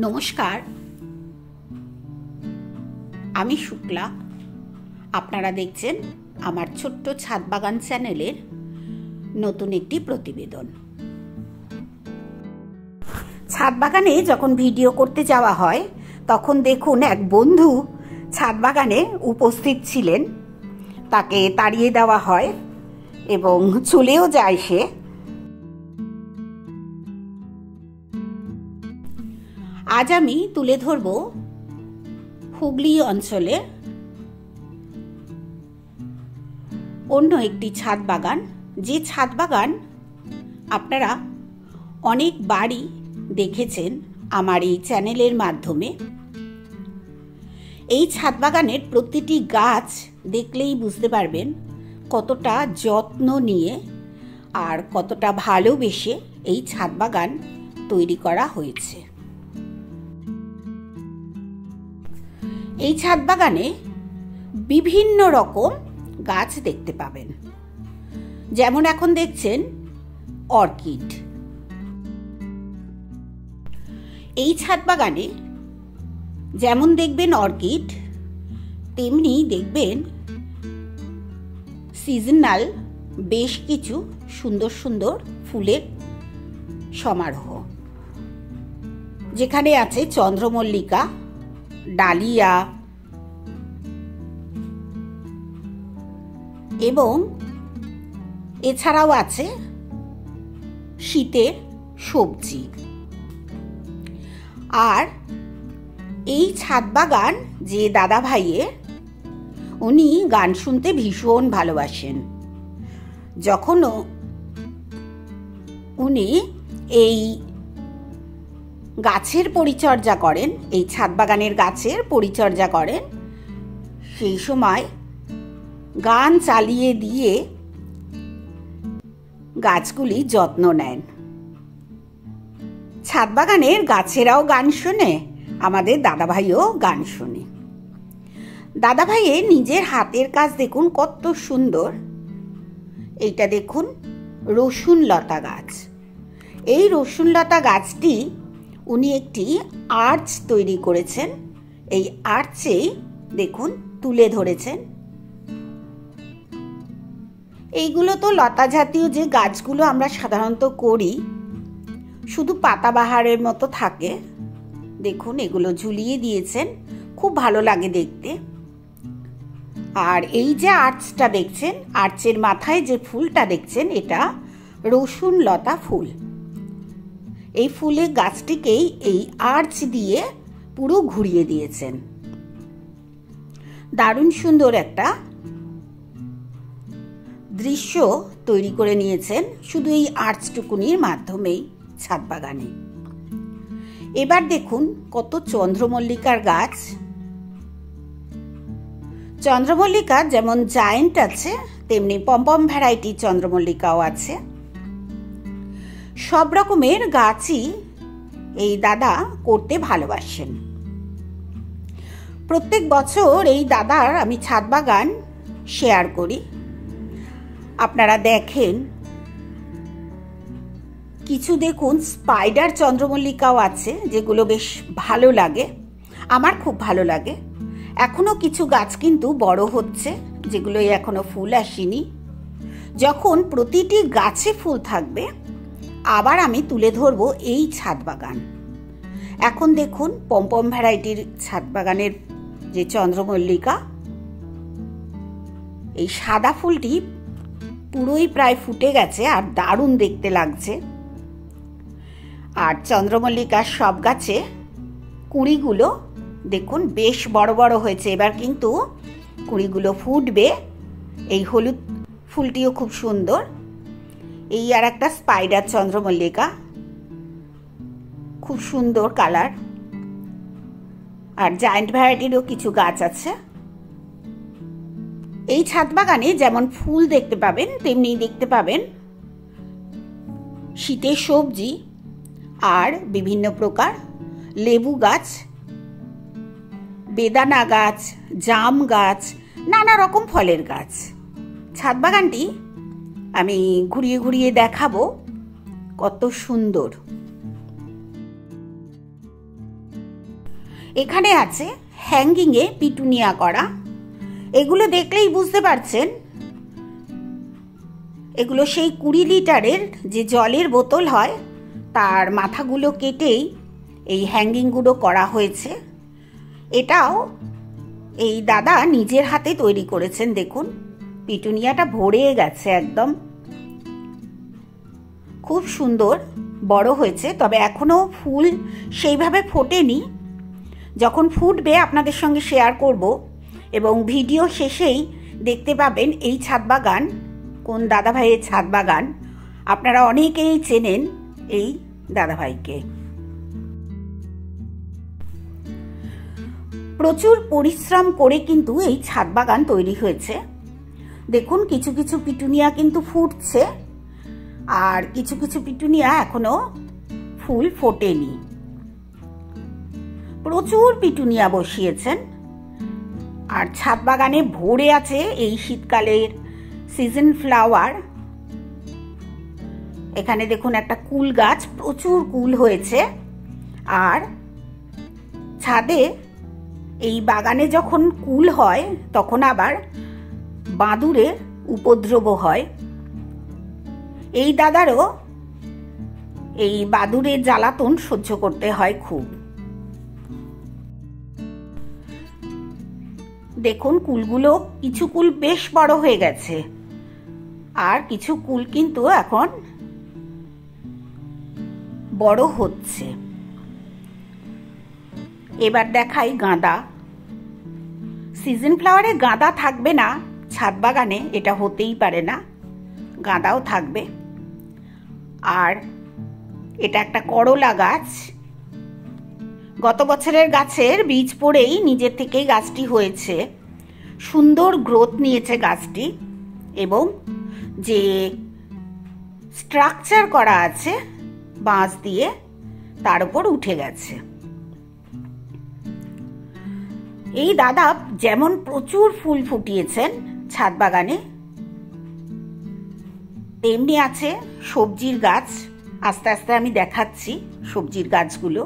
নমস্কার, আমি শুক্লা। আপনারা দেখছেন আমার ছোট্ট ছাদ বাগান চ্যানেলের নতুন একটি প্রতিবেদন। ছাদ বাগানে যখন ভিডিও করতে যাওয়া হয় তখন দেখুন এক বন্ধু ছাদ বাগানে উপস্থিত ছিলেন, তাকে তাড়িয়ে দেওয়া হয় এবং চলেও যায় সে। আজ আমি তুলে ধরব হুগলি অঞ্চলে অন্য একটি ছাদ বাগান, যে ছাদ বাগান আপনারা অনেকবারই দেখেছেন আমার এই চ্যানেলের মাধ্যমে। এই ছাদ বাগানের প্রতিটি গাছ দেখলেই বুঝতে পারবেন কতটা যত্ন নিয়ে আর কতটা ভালোবেসে এই ছাদ বাগান তৈরি করা হয়েছে। এই ছাদ বাগানে বিভিন্ন রকম গাছ দেখতে পাবেন, যেমন এখন দেখছেন অর্কিড। এই ছাদ বাগানে যেমন দেখবেন অর্কিড, তেমনি দেখবেন সিজনাল বেশ কিছু সুন্দর সুন্দর ফুলের সমারোহ, যেখানে আছে চন্দ্রমল্লিকা, ডালিয়া এবং এছাড়াও আছে শীতের সবজি। আর এই ছাদ বাগান যে দাদা ভাইয়ের, উনি গান শুনতে ভীষণ ভালোবাসেন। যখন উনি এই গাছের পরিচর্যা করেন, এই ছাদ বাগানের গাছের পরিচর্যা করেন, সেই সময় গান চালিয়ে দিয়ে গাছগুলি যত্ন নেন। ছাদ বাগানের গাছেরাও গান শোনে, আমাদের দাদাভাইও গান শোনে। দাদাভাইয়ের নিজের হাতের কাজ দেখুন কত সুন্দর। এইটা দেখুন রসুন লতা গাছ। এই রসুন লতা গাছটি উনি একটি আর্চ তৈরি করেছেন। এই আর্চেই দেখুন তুলে ধরেছেন। এইগুলো তো লতা জাতীয় যে গাছগুলো আমরা সাধারণত করি, শুধু পাতাবাহারের মতো থাকে। দেখুন এগুলো ঝুলিয়ে দিয়েছেন, খুব ভালো লাগে দেখতে। আর এই যে আর্চটা দেখছেন, আর্চের মাথায় যে ফুলটা দেখছেন, এটা রসুন লতা ফুল। এই ফুলের গাছটিকেই এই আর্চ দিয়ে পুরো ঘুরিয়ে দিয়েছেন। দারুণ সুন্দর একটা দৃশ্য তৈরি করে নিয়েছেন শুধু এই আর্চটুকুনির মাধ্যমেই ছাদ বাগানে। এবার দেখুন কত চন্দ্রমল্লিকার গাছ। চন্দ্রমল্লিকা যেমন জায়েন্ট আছে, তেমনি পম্পম ভ্যারাইটি চন্দ্রমল্লিকাও আছে। সব রকমের গাছই এই দাদা করতে ভালোবাসেন। প্রত্যেক বছর এই দাদার আমি ছাদ বাগান শেয়ার করি, আপনারা দেখেন। কিছু দেখুন স্পাইডার চন্দ্রমল্লিকাও আছে, যেগুলো বেশ ভালো লাগে, আমার খুব ভালো লাগে। এখনো কিছু গাছ কিন্তু বড় হচ্ছে, যেগুলো এখনো ফুল আসেনি। যখন প্রতিটি গাছে ফুল থাকবে আবার আমি তুলে ধরবো এই ছাদ বাগান। এখন দেখুন পম্পম ভ্যারাইটির ছাদ বাগানের যে চন্দ্রমল্লিকা, এই সাদা ফুলটি পুরোই প্রায় ফুটে গেছে আর দারুণ দেখতে লাগছে। আর চন্দ্রমল্লিকার সব গাছে কুঁড়িগুলো দেখুন বেশ বড় বড় হয়েছে। এবার কিন্তু কুঁড়িগুলো ফুটবে। এই হলুদ ফুলটিও খুব সুন্দর। এই আর একটা স্পাইডার চন্দ্রমল্লিকা, খুব সুন্দর কালার। আর জায়েন্ট ভ্যারাইটিরও কিছু গাছ আছে। এই ছাদ বাগানে যেমন ফুল দেখতে পাবেন, তেমনি দেখতে পাবেন শীতের সবজি আর বিভিন্ন প্রকার লেবু গাছ, বেদানা গাছ, জাম গাছ, নানা রকম ফলের গাছ। ছাদ বাগানটি আমি ঘুরিয়ে ঘুরিয়ে দেখাবো, কত সুন্দর। এখানে আছে হ্যাঙ্গিংয়ে পিটুনিয়া করা। এগুলো দেখলেই বুঝতে পারছেন এগুলো সেই 20 লিটারের যে জলের বোতল হয় তার মাথাগুলো কেটেই এই হ্যাঙ্গিংগুলো করা হয়েছে। এটাও এই দাদা নিজের হাতে তৈরি করেছেন। দেখুন পিটুনিয়াটা ভরে গেছে একদম, খুব সুন্দর বড় হয়েছে, তবে এখনো ফুল সেইভাবে ফোটেনি। যখন ফুটবে আপনাদের সঙ্গে শেয়ার করব এবং ভিডিও শেষেই দেখতে পাবেন এই ছাদ বাগান কোন দাদাভাইয়ের ছাদ বাগান। আপনারা অনেকেই চেনেন এই দাদাভাইকে। প্রচুর পরিশ্রম করে কিন্তু এই ছাদ বাগান তৈরি হয়েছে। দেখুন কিছু কিছু পিটুনিয়া কিন্তু ফুটছে আর কিছু কিছু পিটুনিয়া এখনো ফুল ফোটেনি। প্রচুর পিটুনিয়া বসিয়েছেন আর ছাদ বাগানে ভরে আছে এই শীতকালের সিজন ফ্লাওয়ার। এখানে দেখুন একটা কুল গাছ, প্রচুর কুল হয়েছে। আর ছাদে এই বাগানে যখন কুল হয় তখন আবার বাদুড়ের উপদ্রব হয়। এই দাদারও এই বাদুড়ের জ্বালাতন সহ্য করতে হয় খুব। দেখুন কুলগুলো কিছু কুল বেশ বড় হয়ে গেছে আর কিছু কুল কিন্তু এখন বড় হচ্ছে। এবার দেখাই গাঁদা। সিজন ফ্লাওয়ারে গাঁদা থাকবে না ছাদ বাগানে এটা হতেই পারে না, গাঁদাও থাকবে। আর এটা একটা করলা গাছ, গত বছরের গাছের বীজ পড়েই নিজের থেকেই গাছটি হয়েছে। সুন্দর গ্রোথ নিয়েছে গাছটি এবং যে স্ট্রাকচার করা আছে বাঁশ দিয়ে তার উপর উঠে গেছে। এই দাদা যেমন প্রচুর ফুল ফুটিয়েছেন ছাদ বাগানে, তেমনি আছে সবজির গাছ। আস্তে আস্তে আমি দেখাচ্ছি সবজির গাছগুলো।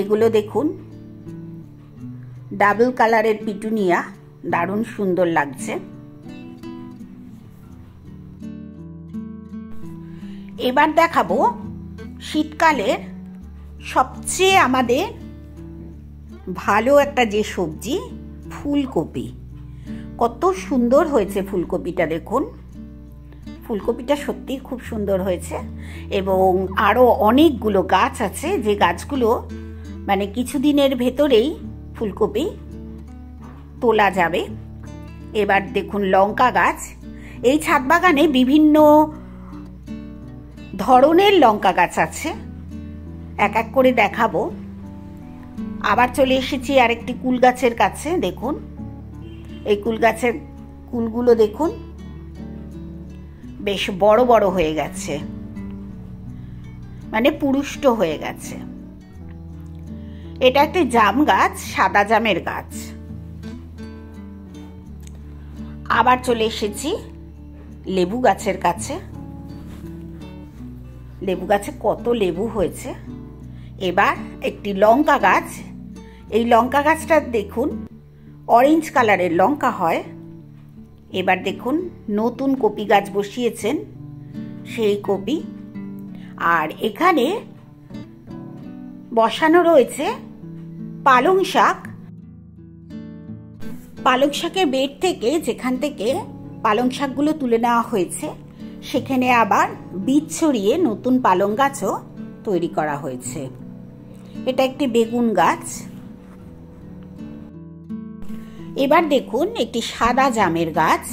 এগুলো দেখুন ডাবল কালারের পিটুনিয়া, দারুণ সুন্দর লাগছে। এবার দেখাবো শীতকালের সবচেয়ে আমাদের ভালো একটা যে সবজি, ফুলকপি। কত সুন্দর হয়েছে ফুলকপিটা, দেখুন ফুলকপিটা সত্যি খুব সুন্দর হয়েছে। এবং আরও অনেকগুলো গাছ আছে যে গাছগুলো মানে কিছুদিনের ভেতরেই ফুলকপি তোলা যাবে। এবার দেখুন লঙ্কা গাছ। এই ছাদ বাগানে বিভিন্ন ধরনের লঙ্কা গাছ আছে, এক এক করে দেখাবো। আবার চলে এসেছি আরেকটি কুল গাছের কাছে। দেখুন এই কুল গাছের কুলগুলো দেখুন বেশ বড় বড় হয়ে গেছে, মানে পুরুষ্ট হয়ে গেছে। এটা একটি জাম গাছ, সাদা জামের গাছ। আবার চলে এসেছি লেবু গাছের কাছে। লেবু গাছে কত লেবু হয়েছে। এবার একটি লঙ্কা গাছ। এই লঙ্কা গাছটা দেখুন অরেঞ্জ কালারের লঙ্কা হয়। এবার দেখুন নতুন কপি গাছ বসিয়েছেন, সেই কপি। আর এখানে বসানো রয়েছে পালং শাক। পালং শাকের বেড থেকে, যেখান থেকে পালং শাকগুলো তুলে নেওয়া হয়েছে, সেখানে আবার বীজ ছড়িয়ে নতুন পালং গাছও তৈরি করা হয়েছে। এটা একটি বেগুন গাছ। এবার দেখুন একটি সাদা জামের গাছ।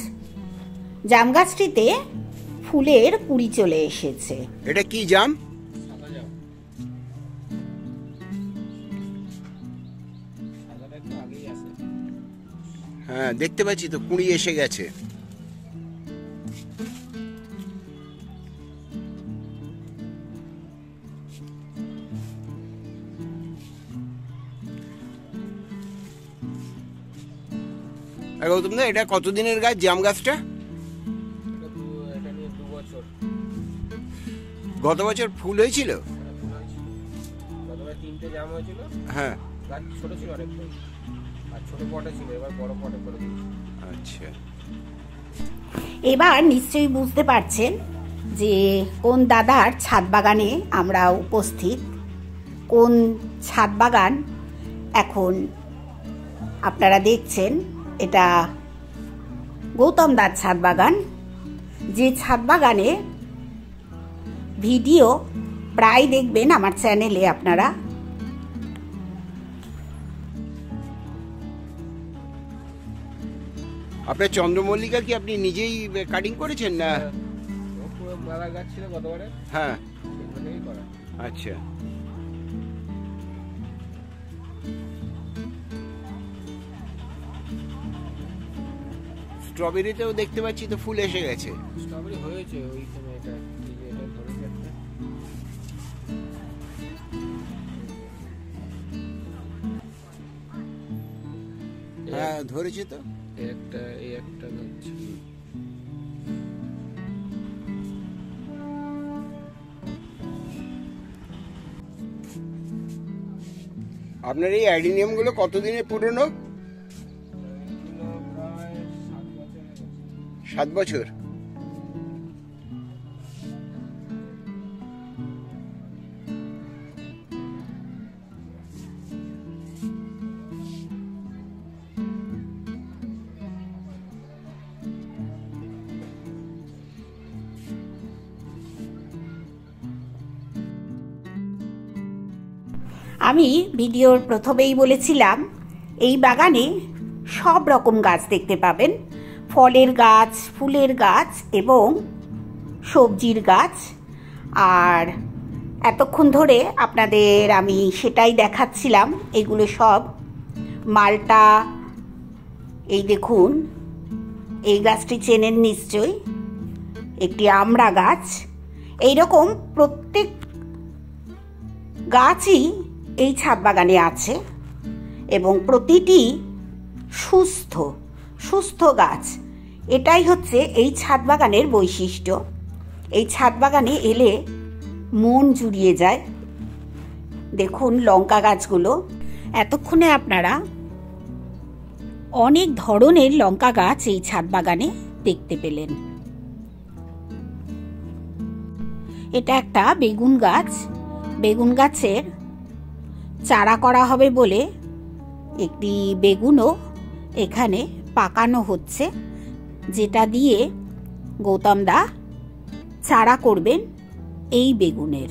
জাম গাছটিতে ফুলের কুড়ি চলে এসেছে। এটা কি জাম? হ্যাঁ দেখতে পাচ্ছি তো, কুড়ি এসে গেছে। গৌতম দা, এটা কতদিনের গাছ জাম গাছটা? গত বছর ফুল হয়েছিল? তিনটে জাম হয়েছিল। হ্যাঁ, গাছ ছোট ছিল অনেকটাই, আর ছোট পটে ছিল, এবার বড় পটে করে দিয়েছি। আচ্ছা। এবার নিশ্চয়ই বুঝতে পারছেন যে কোন দাদার ছাদ বাগানে আমরা উপস্থিত। কোন ছাদ বাগান এখন আপনারা দেখছেন, এটা গৌতম দার ছাদ বাগান। যে ছাদ বাগানে ভিডিও প্রায় দেখবেন আমার চ্যানেলে আপনারা। আপনার চন্দ্রমল্লিকা কি আপনি নিজেই কাটিং করেছেন না? পুরো মেলা গাছ ছিল গতবারে, হ্যাঁ, সেগুলোই করা। আচ্ছা। স্ট্রবেরিতেও দেখতে পাচ্ছি তো ফুল এসে গেছে। স্ট্রবেরি হয়েছে ওইখানে, এটা এই যে এটা ধরেছে একটা। হ্যাঁ, ধরেছে তো। এই একটা ধরছে। আপনার এই অ্যাডিনিয়াম গুলো কতদিনের পুরনো? প্রায় 7 বছর। 7 বছর। আমি ভিডিওর প্রথমেই বলেছিলাম এই বাগানে সব রকম গাছ দেখতে পাবেন, ফলের গাছ, ফুলের গাছ এবং সবজির গাছ। আর এতক্ষণ ধরে আপনাদের আমি সেটাই দেখাচ্ছিলাম। এগুলো সব মালটা। এই দেখুন, এই গাছটি চেনেন নিশ্চয়ই, একটি আমড়া গাছ। এইরকম প্রত্যেক গাছই এই ছাদ বাগানে আছে এবং প্রতিটি সুস্থ গাছ। এটাই হচ্ছে এই ছাদ বাগানের বৈশিষ্ট্য। এই ছাদ বাগানে এলে মন জুড়িয়ে যায়। দেখুন লঙ্কা গাছগুলো। এতক্ষণে আপনারা অনেক ধরনের লঙ্কা গাছ এই ছাদ বাগানে দেখতে পেলেন। এটা একটা বেগুন গাছ। বেগুন গাছের চারা করা হবে বলে একটি বেগুনও এখানে পাকানো হচ্ছে, যেটা দিয়ে গৌতম দা চারা করবেন এই বেগুনের।